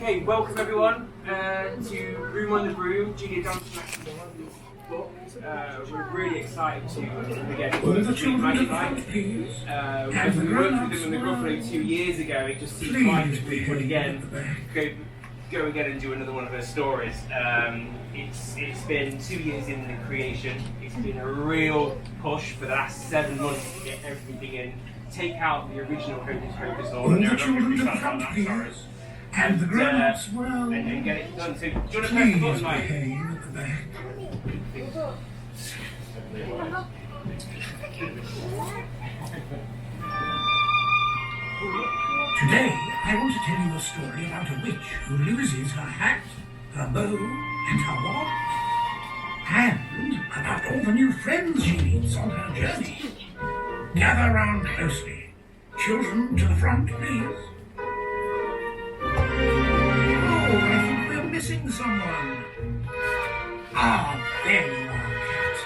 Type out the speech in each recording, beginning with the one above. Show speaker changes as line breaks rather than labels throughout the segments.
Okay, welcome everyone to Room on the Broom, Julia Donaldson Room. We're really excited to again work with Magic Light. Because we worked with them in the Gruffalo 2 years ago, it just seemed right that we would again go again and do another one of her stories. It's been 2 years in the creation. It's been a real push for the last 7 months to get everything in, take out the original Hocus Pocus Hall.
All the children to the front, please. And the grown-ups, well,
and get it done. So, do you want to press the
please
button, Mike?
behave at the back. Today, I want to tell you a story about a witch who loses her hat, her bow, and her wand. And about all the new friends she meets on her journey. Gather round closely. Children to the front, please. Oh, I think we're missing someone. Ah, there you are, Cat.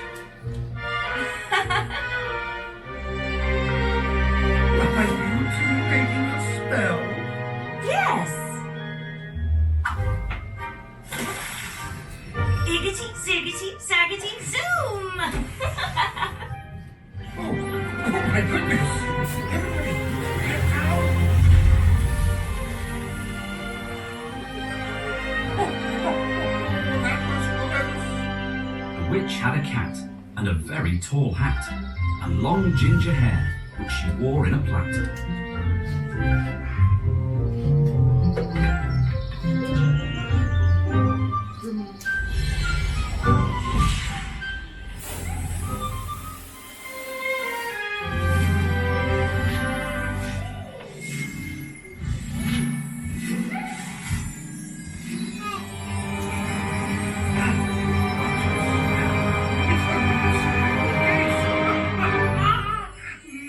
Are you two making a spell?
Yes. Iggity, ziggity, saggity, zoom!
Oh, my goodness. Everybody, get out. That was close.
The witch had a cat and a very tall hat and long ginger hair, which she wore in a plait.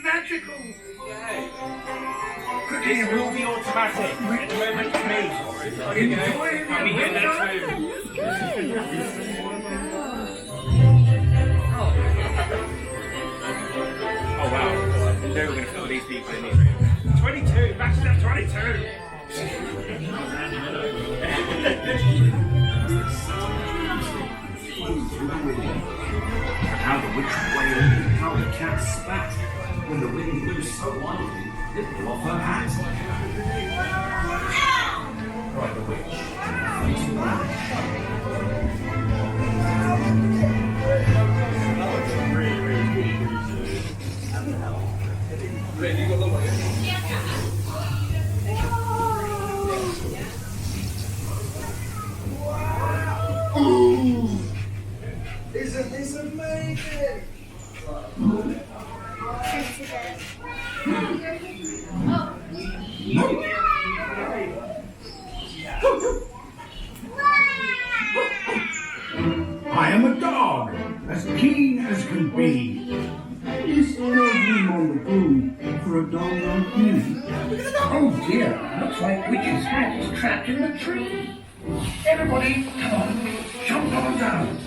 Magical.
This will be automatic. At the moment, it's me. There you go. Can we get that too? Oh wow. No, we're going to fill these people in here. 22. Back to that 22.
How the witch wailed and how the cat spat when the wind blew so wildly it blew off her hat. Cried the witch, face blank.
Isn't this amazing?
I am a dog, as keen as can be.
Is there no room on the broom for a dog like you?
Oh dear, looks like Witch's hat is trapped in the tree. Everybody, come on, jump on down.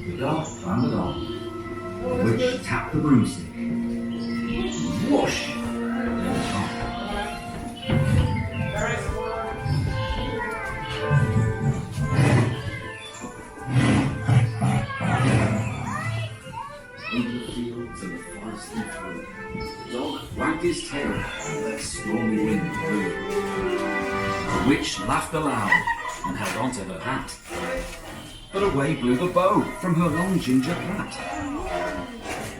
The dog clambered on. The witch tapped the broomstick. Whoosh! Over the fields and the forest and through, the dog wagged his tail and let stormy wind blow. The witch laughed aloud and held on to her hat. But away blew the bow from her long ginger plait.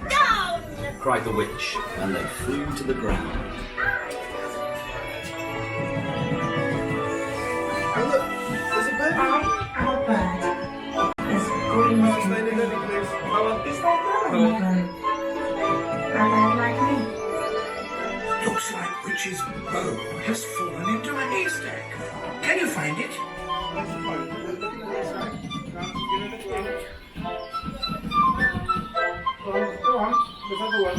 Down!
Cried the witch, and they flew to the ground.
Oh look, there's a bird.
I am a bird. As green as
Stay in the lily, please. Come on.
Is there blue in the bird? A bird like me.
Looks like Witch's bow has fallen into a haystack. Can you find it?
Go on. There's another one.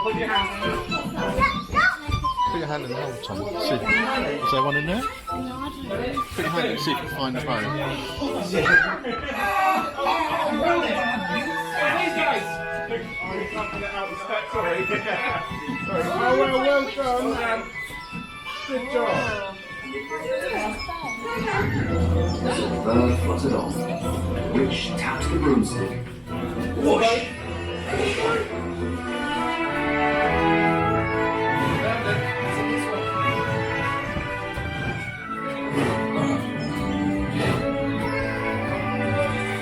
Put your hand.
Put your hand in the hole, Tom. See, is there one in there? Put your hand in and see if you can find the bow.
Hey guys!
Sorry. Sorry. Oh, well done. Good job.
As a bird fluttered off, the witch tapped the broomstick. Whoosh!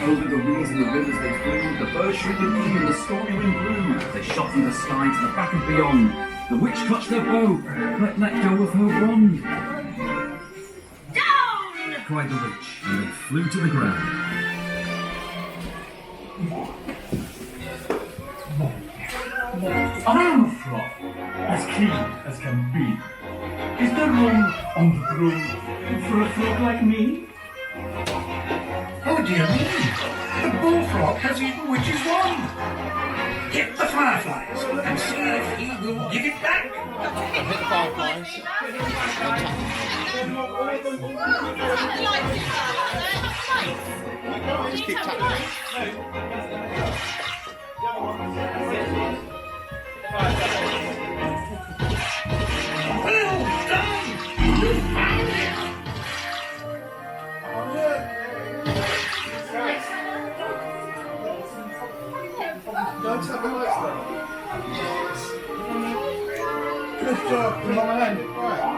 Over the reeds and the rivers they flew, the birds shrieked and flew, and the stormy wind blew. They shot from the sky to the back and beyond. The witch clutched her bow, but let go of her wand.
Down!
Cried the witch, and they flew to the ground.
I am a frog, as clean as can be. Is there room on the broom for a frog like me?
Oh dear me! The bullfrog has eaten Witch's wand! Hit the fireflies and see if he will give it back!
Hit the fireflies. Just keep tapping.
Well done! You found it!
Don't tap the lights though. Good job. Come on, my hand. Right.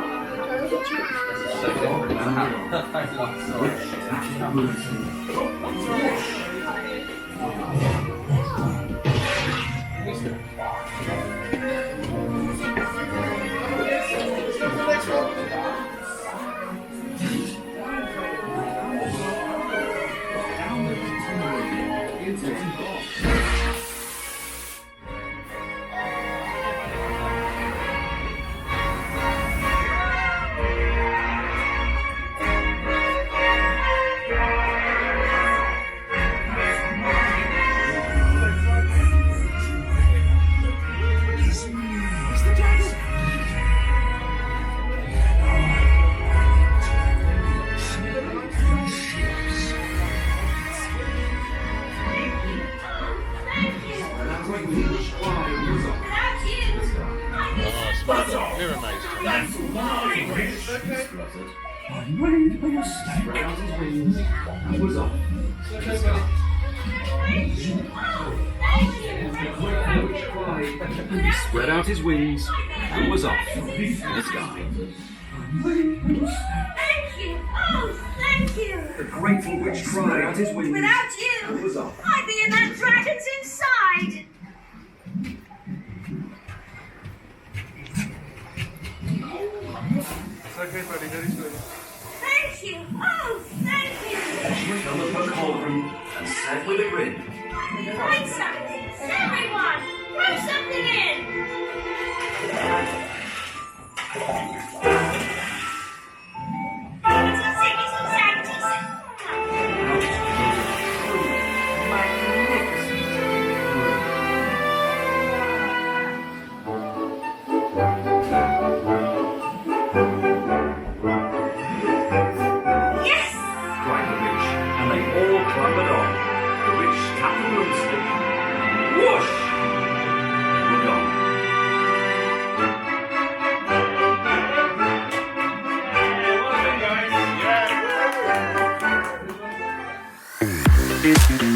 Mirror maze.
I'm worried for your step.
And was off. He spread out his wings and was off in the sky.
Thank you! Oh, thank you!
The grateful witch cried out his wings
Without
and
you,
was off.
I'd be in that dragon's inside!
It's okay, buddy. Very good.
Thank you! Oh, thank you!
She filled up her cauldron and said with a grin,
Find something! Everyone! Throw something in!
cried the witch, and they all clambered on. The witch tapped the broomstick, and whoosh! They were gone.
Well done, guys. Yeah.